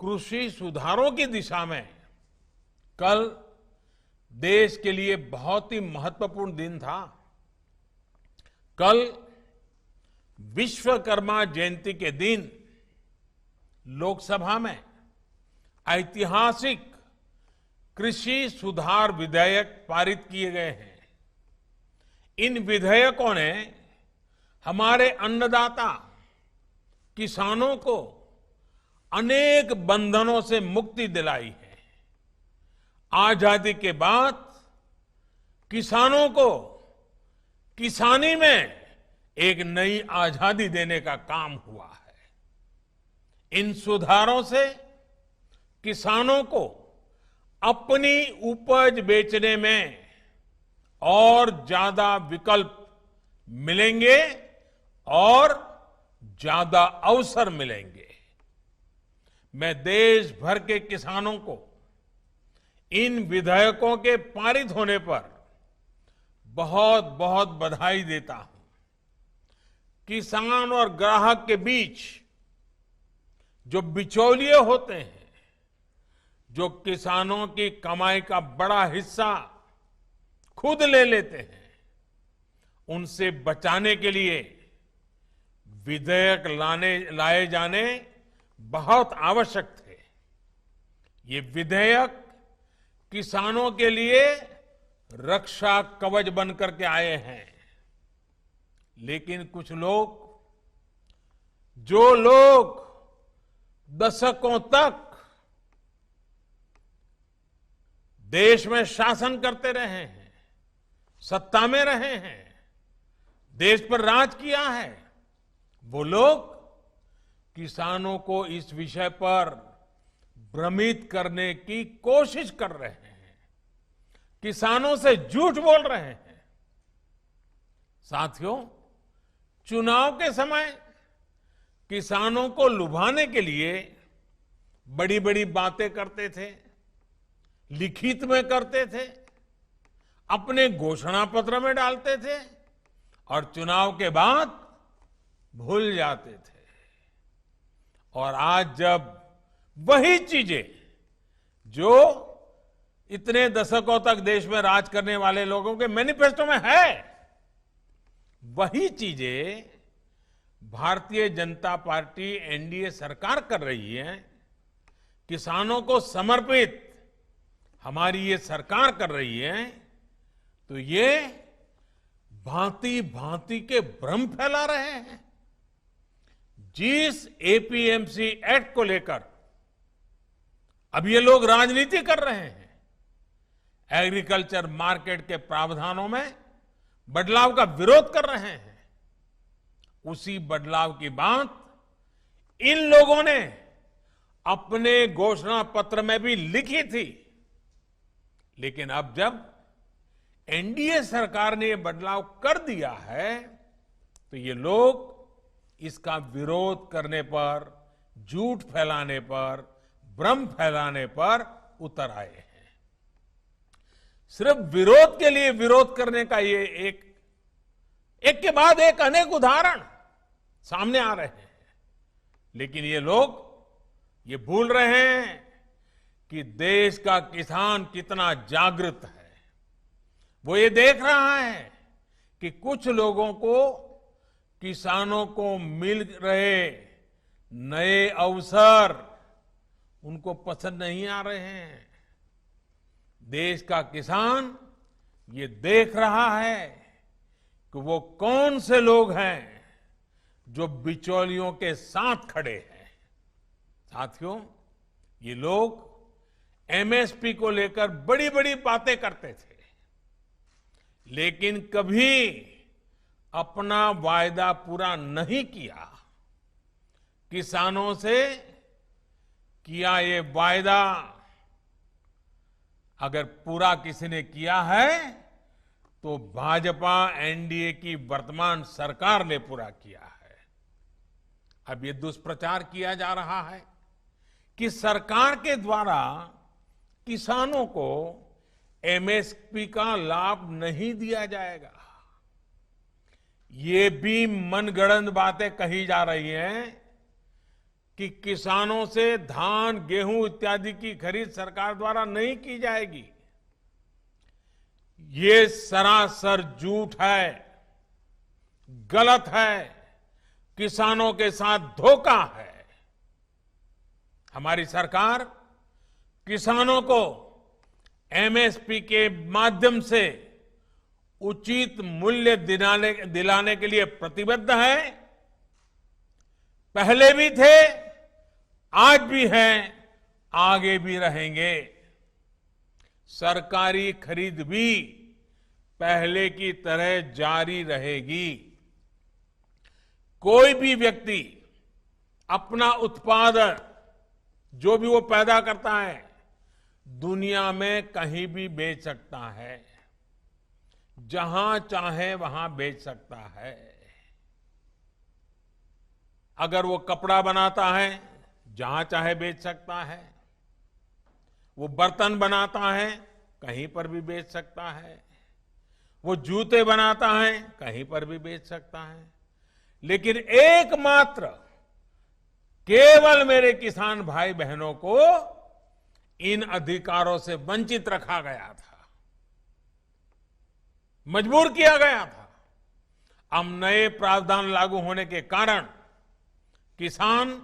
कृषि सुधारों की दिशा में कल देश के लिए बहुत ही महत्वपूर्ण दिन था। कल विश्वकर्मा जयंती के दिन लोकसभा में ऐतिहासिक कृषि सुधार विधेयक पारित किए गए हैं। इन विधेयकों ने हमारे अन्नदाता किसानों को अनेक बंधनों से मुक्ति दिलाई है। आजादी के बाद किसानों को किसानी में एक नई आजादी देने का काम हुआ है। इन सुधारों से किसानों को अपनी उपज बेचने में और ज्यादा विकल्प मिलेंगे और ज्यादा अवसर मिलेंगे। मैं देश भर के किसानों को इन विधेयकों के पारित होने पर बहुत बहुत बधाई देता हूं। किसान और ग्राहक के बीच जो बिचौलिए होते हैं, जो किसानों की कमाई का बड़ा हिस्सा खुद ले लेते हैं, उनसे बचाने के लिए विधेयक लाए जाने बहुत आवश्यक थे। ये विधेयक किसानों के लिए रक्षा कवच बनकर के आए हैं। लेकिन कुछ लोग, जो लोग दशकों तक देश में शासन करते रहे हैं, सत्ता में रहे हैं, देश पर राज किया है, वो लोग किसानों को इस विषय पर भ्रमित करने की कोशिश कर रहे हैं, किसानों से झूठ बोल रहे हैं। साथियों, चुनाव के समय किसानों को लुभाने के लिए बड़ी बड़ी बातें करते थे, लिखित में करते थे, अपने घोषणा पत्र में डालते थे और चुनाव के बाद भूल जाते थे। और आज जब वही चीजें जो इतने दशकों तक देश में राज करने वाले लोगों के मैनिफेस्टो में है, वही चीजें भारतीय जनता पार्टी एनडीए सरकार कर रही है, किसानों को समर्पित हमारी ये सरकार कर रही है, तो ये भांति भांति के भ्रम फैला रहे हैं। जिस एपीएमसी एक्ट को लेकर अब ये लोग राजनीति कर रहे हैं, एग्रीकल्चर मार्केट के प्रावधानों में बदलाव का विरोध कर रहे हैं, उसी बदलाव की बात इन लोगों ने अपने घोषणा पत्र में भी लिखी थी। लेकिन अब जब एनडीए सरकार ने यह बदलाव कर दिया है, तो ये लोग इसका विरोध करने पर, झूठ फैलाने पर, भ्रम फैलाने पर उतर आए हैं। सिर्फ विरोध के लिए विरोध करने का ये एक के बाद एक अनेक उदाहरण सामने आ रहे हैं। लेकिन ये लोग ये भूल रहे हैं कि देश का किसान कितना जागृत है। वो ये देख रहा है कि कुछ लोगों को, किसानों को मिल रहे नए अवसर उनको पसंद नहीं आ रहे हैं। देश का किसान ये देख रहा है कि वो कौन से लोग हैं जो बिचौलियों के साथ खड़े हैं। साथियों, ये लोग एमएसपी को लेकर बड़ी बड़ी बातें करते थे, लेकिन कभी अपना वायदा पूरा नहीं किया। किसानों से किया ये वायदा अगर पूरा किसी ने किया है तो भाजपा एनडीए की वर्तमान सरकार ने पूरा किया है। अब ये दुष्प्रचार किया जा रहा है कि सरकार के द्वारा किसानों को एमएसपी का लाभ नहीं दिया जाएगा। ये भी मनगढ़ंत बातें कही जा रही हैं कि किसानों से धान, गेहूं इत्यादि की खरीद सरकार द्वारा नहीं की जाएगी, ये सरासर झूठ है, गलत है, किसानों के साथ धोखा है। हमारी सरकार किसानों को एमएसपी के माध्यम से उचित मूल्य दिलाने के लिए प्रतिबद्ध है। पहले भी थे, आज भी हैं, आगे भी रहेंगे। सरकारी खरीद भी पहले की तरह जारी रहेगी। कोई भी व्यक्ति अपना उत्पादन जो भी वो पैदा करता है दुनिया में कहीं भी बेच सकता है, जहां चाहे वहां बेच सकता है। अगर वो कपड़ा बनाता है जहां चाहे बेच सकता है, वो बर्तन बनाता है कहीं पर भी बेच सकता है, वो जूते बनाता है कहीं पर भी बेच सकता है। लेकिन एकमात्र केवल मेरे किसान भाई बहनों को इन अधिकारों से वंचित रखा गया था, मजबूर किया गया था। अब नए प्रावधान लागू होने के कारण किसान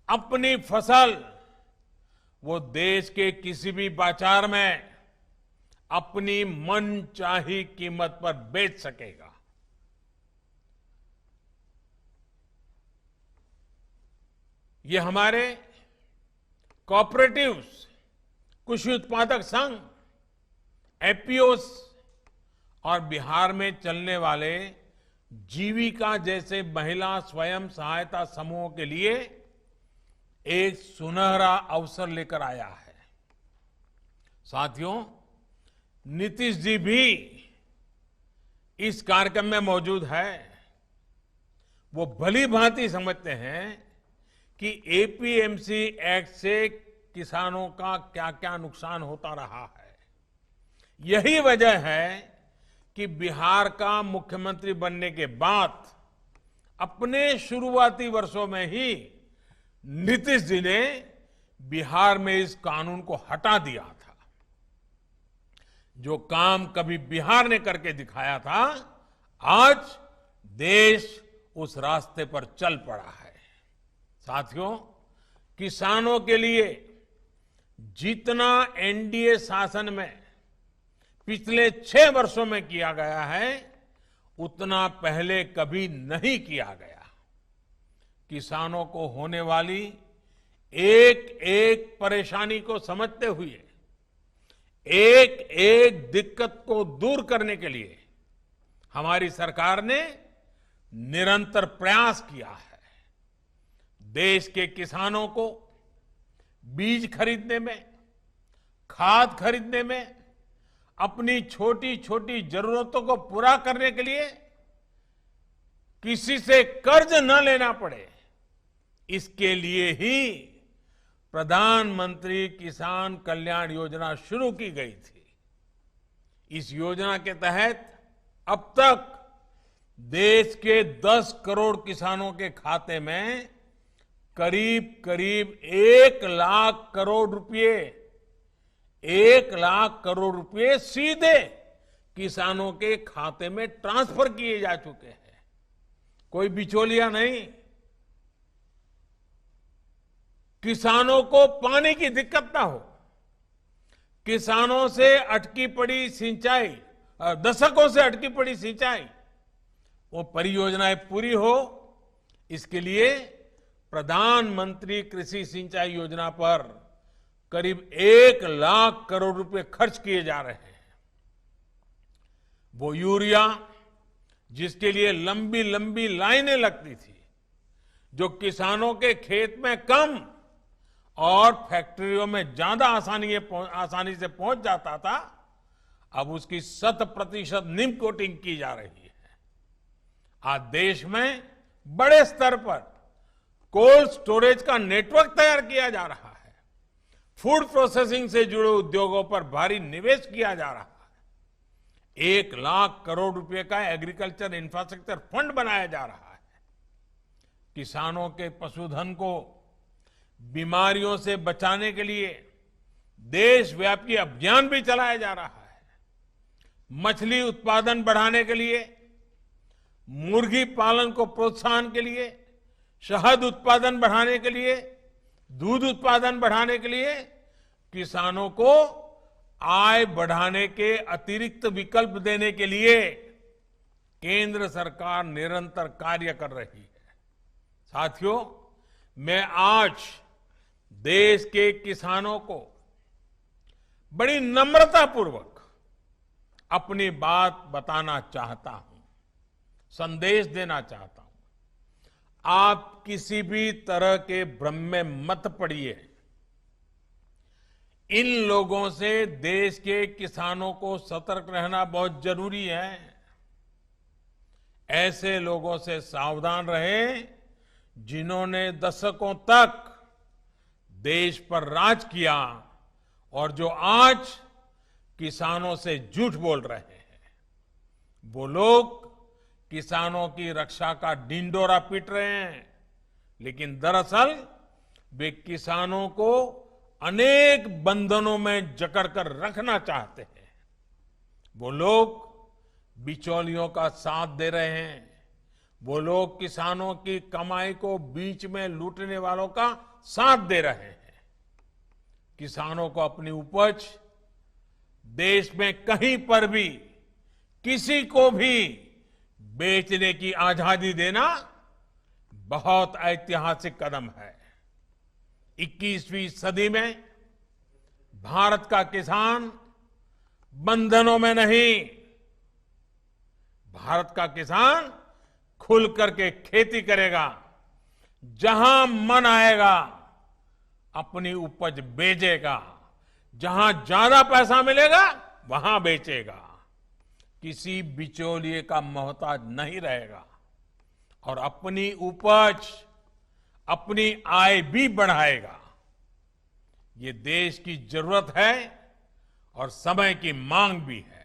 अपनी फसल वो देश के किसी भी बाजार में अपनी मनचाही कीमत पर बेच सकेगा। ये हमारे कोऑपरेटिव्स, कृषि उत्पादक संघ, एपीओस और बिहार में चलने वाले जीविका जैसे महिला स्वयं सहायता समूहों के लिए एक सुनहरा अवसर लेकर आया है। साथियों, नीतीश जी भी इस कार्यक्रम में मौजूद है। वो भली भांति समझते हैं कि एपीएमसी एक्ट से किसानों का क्या क्या नुकसान होता रहा है। यही वजह है कि बिहार का मुख्यमंत्री बनने के बाद अपने शुरुआती वर्षों में ही नीतीश जी ने बिहार में इस कानून को हटा दिया था। जो काम कभी बिहार ने करके दिखाया था, आज देश उस रास्ते पर चल पड़ा है। साथियों, किसानों के लिए जितना एनडीए शासन में पिछले 6 वर्षों में किया गया है, उतना पहले कभी नहीं किया गया। किसानों को होने वाली एक एक परेशानी को समझते हुए, एक एक दिक्कत को दूर करने के लिए हमारी सरकार ने निरंतर प्रयास किया है। देश के किसानों को बीज खरीदने में, खाद खरीदने में, अपनी छोटी छोटी जरूरतों को पूरा करने के लिए किसी से कर्ज न लेना पड़े, इसके लिए ही प्रधानमंत्री किसान कल्याण योजना शुरू की गई थी। इस योजना के तहत अब तक देश के 10 करोड़ किसानों के खाते में करीब करीब 1 लाख करोड़ रुपए, 1 लाख करोड़ रुपए सीधे किसानों के खाते में ट्रांसफर किए जा चुके हैं। कोई बिचौलिया नहीं। किसानों को पानी की दिक्कत ना हो, किसानों से अटकी पड़ी सिंचाई, दशकों से अटकी पड़ी सिंचाई, वो परियोजनाएं पूरी हो, इसके लिए प्रधानमंत्री कृषि सिंचाई योजना पर करीब 1 लाख करोड़ रुपए खर्च किए जा रहे हैं। वो यूरिया जिसके लिए लंबी लंबी लाइनें लगती थी, जो किसानों के खेत में कम और फैक्ट्रियों में ज्यादा आसानी से पहुंच जाता था, अब उसकी 100% निम कोटिंग की जा रही है। आज देश में बड़े स्तर पर कोल्ड स्टोरेज का नेटवर्क तैयार किया जा रहा है। फूड प्रोसेसिंग से जुड़े उद्योगों पर भारी निवेश किया जा रहा है। 1 लाख करोड़ रुपए का एग्रीकल्चर इंफ्रास्ट्रक्चर फंड बनाया जा रहा है। किसानों के पशुधन को बीमारियों से बचाने के लिए देशव्यापी अभियान भी चलाया जा रहा है। मछली उत्पादन बढ़ाने के लिए, मुर्गी पालन को प्रोत्साहन के लिए, शहद उत्पादन बढ़ाने के लिए, दूध उत्पादन बढ़ाने के लिए किसानों को आय बढ़ाने के अतिरिक्त विकल्प देने के लिए केंद्र सरकार निरंतर कार्य कर रही है। साथियों, मैं आज देश के किसानों को बड़ी नम्रतापूर्वक अपनी बात बताना चाहता हूं, संदेश देना चाहता हूं। आप किसी भी तरह के भ्रम में मत पड़िए। इन लोगों से देश के किसानों को सतर्क रहना बहुत जरूरी है। ऐसे लोगों से सावधान रहें जिन्होंने दशकों तक देश पर राज किया और जो आज किसानों से झूठ बोल रहे हैं। वो लोग किसानों की रक्षा का ढिंढोरा पीट रहे हैं, लेकिन दरअसल वे किसानों को अनेक बंधनों में जकड़कर रखना चाहते हैं। वो लोग बिचौलियों का साथ दे रहे हैं। वो लोग किसानों की कमाई को बीच में लूटने वालों का साथ दे रहे हैं। किसानों को अपनी उपज देश में कहीं पर भी किसी को भी बेचने की आजादी देना बहुत ऐतिहासिक कदम है। 21वीं सदी में भारत का किसान बंधनों में नहीं, भारत का किसान खुल करके खेती करेगा, जहां मन आएगा अपनी उपज बेचेगा, जहां ज्यादा पैसा मिलेगा वहां बेचेगा, किसी बिचौलिए का मोहताज नहीं रहेगा और अपनी उपज, अपनी आय भी बढ़ाएगा। ये देश की जरूरत है और समय की मांग भी है।